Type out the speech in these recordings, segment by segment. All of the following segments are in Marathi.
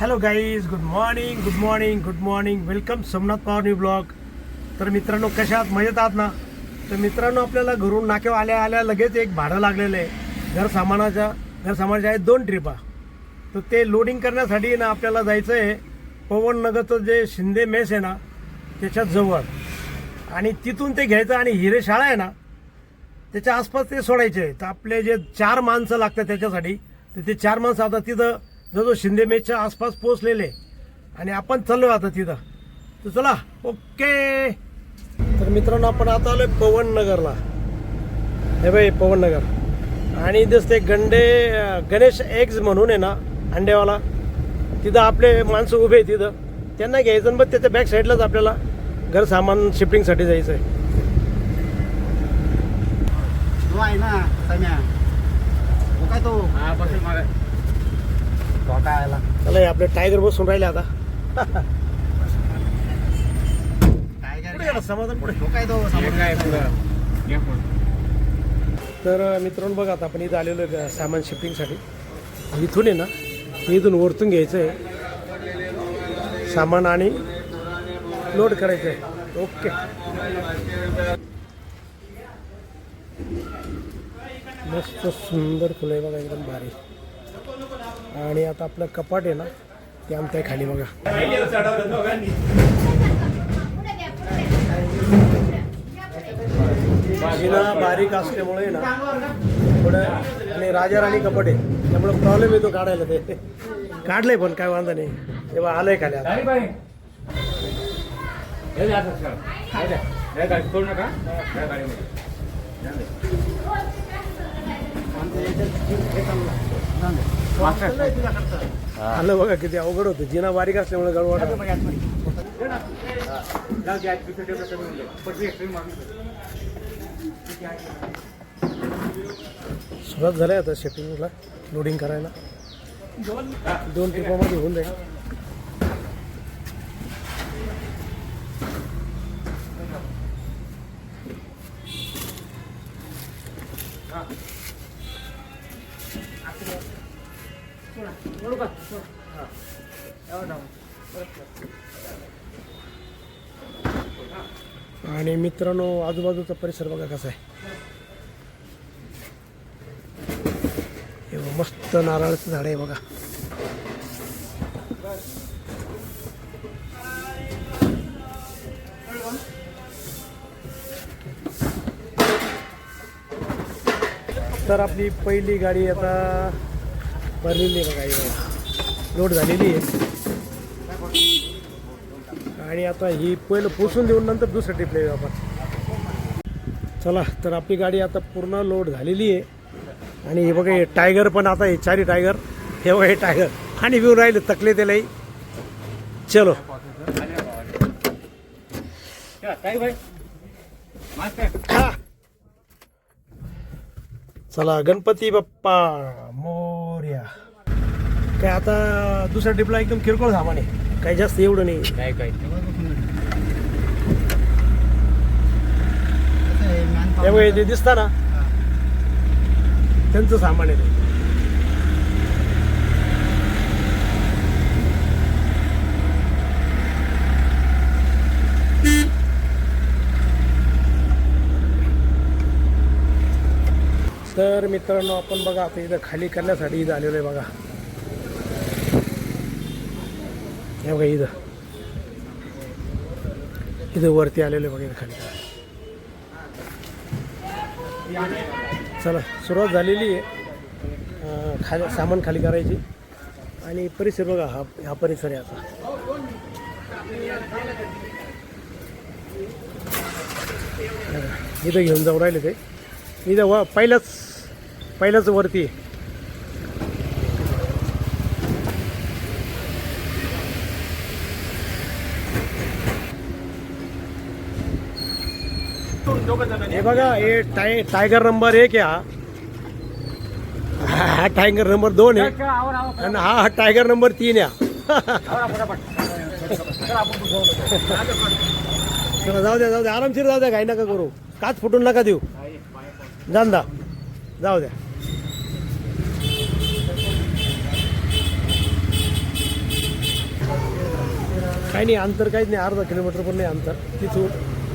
Hello guys, good morning good morning good morning. Welcome Somnath Pawar new blog. तर मित्रांनो, कशा आहात? मजेत आहात ना? तर मित्रांनो, आपल्याला घरून नाक्यावर आल्या आल्या लगेच एक भाडं लागलेलं आहे. घरसामानाच्या आहेत 2 ट्रिपा. तर ते लोडिंग करण्यासाठी ना आपल्याला जायचं आहे पवननगरचं जे शिंदे मेस आहे ना त्याच्या जवळ, आणि तिथून ते घ्यायचं आणि हिरे शाळा आहे ना त्याच्या आसपास ते सोडायचे आहे. तर आपले जे 4 माणसं लागतात त्याच्यासाठी, तर ते 4 माणसं आता तिथं जवळ शिंदे मेसच्या आसपास पोहोचलेले आणि आपण चाललो आता तिथं. तर चला, ओके. तर मित्रांनो, आपण आता आलोय पवननगरला. हे बाई पवननगर, आणि दिसते गणेश एग्ज म्हणून आहे ना अंड्यावाला. तिथं आपले माणसं उभे आहे तिथं, त्यांना घ्यायचं. मग त्याच्या बॅक साईडलाच आपल्याला घर सामान शिफ्टिंगसाठी जायचं आहे. आहे ना सम्या, तो काय तो आला. चला, हे आपले टायगर बसून राहिले आता. पुढे गेला समाधान, पुढे. तो काय तो तर मित्रांनो बघा, आता आपण इथं आलेलो आहे सामान शिफ्टिंगसाठी. इथून आहे ना, इथून वरतून घ्यायचं आहे सामान आणि लोड करायचं आहे. ओके. मस्त सुंदर फुलं आहे बघा, एकदम भारी. आणि आता आपलं कपाट आहे ना ते आमच्या खाली बघा. जिना बारीक असल्यामुळे ना थोडं, आणि राजा राणी कपाट आहे त्यामुळे प्रॉब्लेम येतो काढायला. ते काढलंय पण काय वांधा नाही, तेव्हा आलंय खाली आता. आलं बघा, किती अवघड होतं. जिना बारीक असल्यामुळे गडबड. सुरुवात झाली आता शिफ्टिंगला, लोडिंग करायला. 2 ट्रिपामध्ये होऊन जाईल. आणि मित्रांनो, आजूबाजूचा परिसर बघा कसा आहे. हे मस्त नारळाचं झाड आहे बघा. तर आपली पहिली गाडी आता भरलेली आहे बघा, ही लोड झालेली आहे. आणि आता ही पहिलं पोचून देऊन नंतर दुसरं ट्रिपला येऊ आपण. चला, तर आपली गाडी आता पूर्ण लोड झालेली आहे. आणि हे बघा, हे टायगर पण आता, हे 4 टायगर, हे बघा, हे टायगर आणि घेऊन राहिले तकले त्यालाही. चलो, चला, गणपती बाप्पा मोरया. काय आता दुसऱ्या ट्रिपला एकदम किरकोळ सामान आहे, काही जास्त एवढं नाही. त्यामुळे जे दिसतं ना त्यांचं सामान आहे. तर मित्रांनो, आपण बघा आता इथं खाली करण्यासाठी इथं आलेलो आहे बघा. हे बघा, इथं वरती आलेलो आहे बघा, इथं खाली. चला, सुरुवात झालेली आहे खाली सामान खाली करायची. आणि परिसर बघा, हा परिसर आहे आता. इथं घेऊन जाऊ राहिले ते. इथं पहिल्याच वरती आहे. हे बघा, हे टायगर नंबर 1 आहे. हा टायगर नंबर 2 आहे, आणि हा टायगर नंबर 3 आहे. जाऊ द्या आरामशीर जाऊ द्या, काही नका करू. काच फुटून नका देऊ. जांदा जाऊ द्या. काही नाही अंतर काहीच नाही, अर्धा किलोमीटर पण नाही अंतर.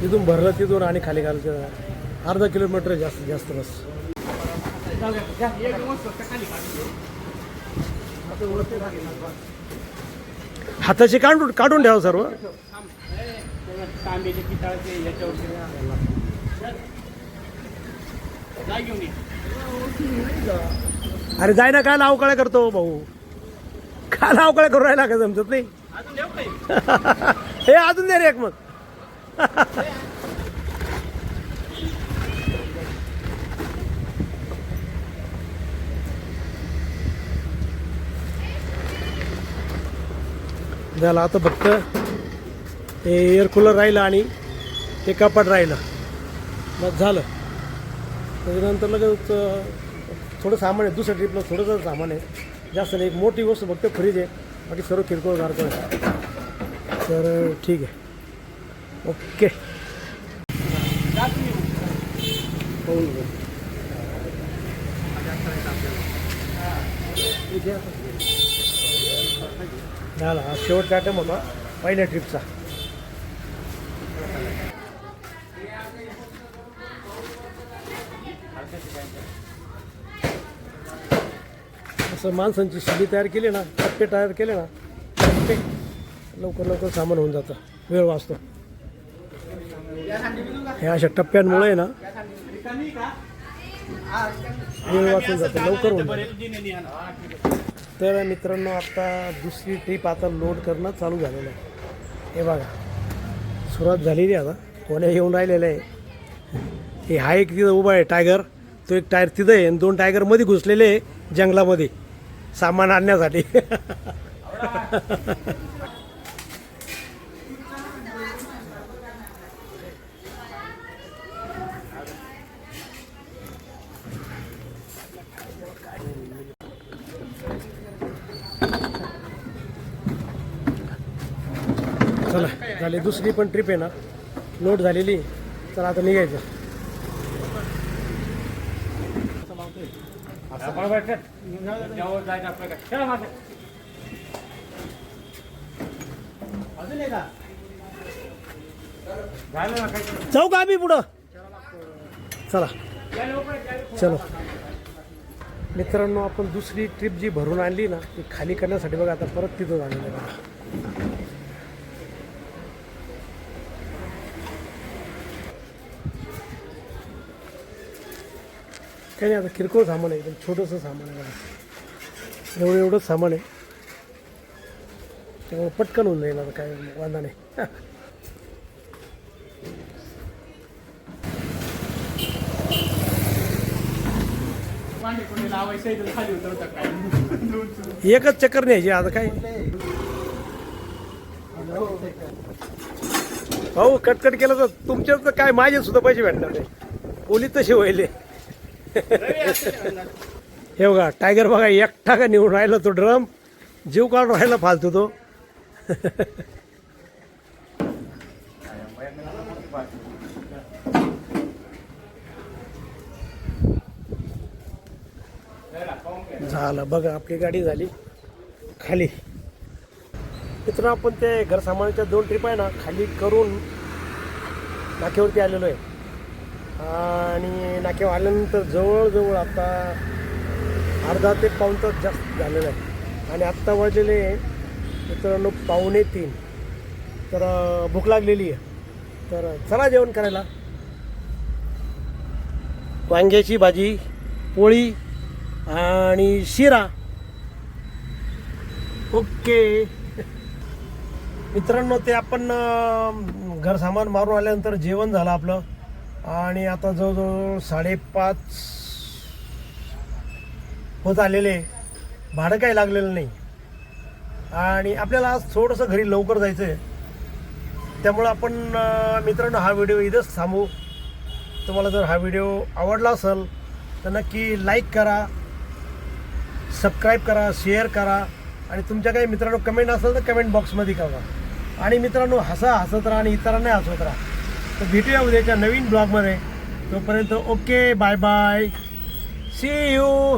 तिथून भरलं तिथून आणि खाली घालतं अर्धा किलोमीटर जास्तीत जास्त बस. हाताशी काढून ठेवा सर्व. तांब्याचे पितळाचे याच्यावर अरे जाय ना, काय अवकाळ्या करतो भाऊ, काय अवकाळ्या करून राहिला का समजत नाही. हे अजून दे रे एक मग. झालं आता फक्त ते एअर कूलर राहिलं आणि ते कपाट राहिलं, मग झालं. त्याच्यानंतर लगेच थोडं सामान आहे, दुसऱ्या ट्रिपला थोडंसं सामान आहे, जास्त नाही. एक मोठी वस्तू फक्त फ्रीज आहे, बाकी सर्व किरकोळ गारकोळ आहे. तर ठीक आहे, ओके. झाला हा शेवटचा आयटम होता पहिल्या ट्रिपचा. असं माणसांची शिडी तयार केली ना, टप्पे तयार केले ना, टप्पे लवकर सामान होऊन जातं, वेळ वाचतो. ह्या अशा टप्प्यांमुळे ना वेळ वाचून जातं, लवकर होऊन जातं. तर मित्रांनो आता दुसरी ट्रिप आता लोड करणं चालू झालेलं आहे. हे बघा सुरुवात झालेली आहे, आता कोण्या येऊन राहिलेलं आहे. हे हा एक तिथं उभा आहे टायगर, तो एक टायर तिथं आहे आणि 2 टायगर मध्ये घुसलेले आहे जंगलामध्ये सामान आणण्यासाठी. चला झाली दुसरी पण ट्रिप आहे ना लोड झालेली. चला आता निघायचं. जाऊ का आम्ही पुढं? चला चलो मित्रांनो, आपण दुसरी ट्रिप जी भरून आणली ना ती खाली करण्यासाठी बघा आता परत तिथं झालेलं आहे बघा. काही नाही, आता किरकोळ सामान आहे, एकदम छोटंसं सामान आहे बघा. एवढंच सामान आहे, त्यामुळे पटकन होऊन जाईल, आता काय वांधा नाही. एकच चक्कर न्यायची आता काय. भाऊ कटकट केलं तर तुमच्याच तर काय, माझे सुद्धा पैसे भेटणार नाही. पोलीस तसे व्हायले. हे बघा टायगर बघा एकटा का निवडून राहिला, तो ड्रम जीव काढून राहिला फालतू तो. झालं बघा, आपली गाडी झाली खाली. मित्र आपण ते घर सामानाच्या 2 ट्रिप आहे ना खाली करून नाक्यावरती आलेलो आहे. आणि नाक्यावर आल्यानंतर जवळजवळ आता अर्धा ते पाऊण तास जास्त झालेलं आहे. आणि आत्ता वाजलेले मित्रांनो 2:45. तर भूक लागलेली आहे, तर चला जेवण करायला. वांग्याची भाजी, पोळी आणि शिरा. ओके मित्रांनो, ते आपण घर सामान मारून आल्यानंतर जेवण झालं आपलं. आणि आता जवळजवळ 5:30 होत आलेले. भाडं काही लागलेलं नाही आणि आपल्याला आज थोडंसं घरी लवकर जायचं आहे. त्यामुळं आपण मित्रांनो हा व्हिडिओ इथंच थांबू. तुम्हाला जर हा व्हिडिओ आवडला असेल तर नक्की लाईक करा, सबस्क्राईब करा, शेअर करा आणि तुमच्या काही मित्रांनो कमेंट असेल तर कमेंट बॉक्समध्ये करा. आणि मित्रांनो हसत राहा आणि इतरांनाही हसवत राहा. तर भेटूया उद्याच्या नवीन ब्लॉगमध्ये. तोपर्यंत okay, bye bye, see you.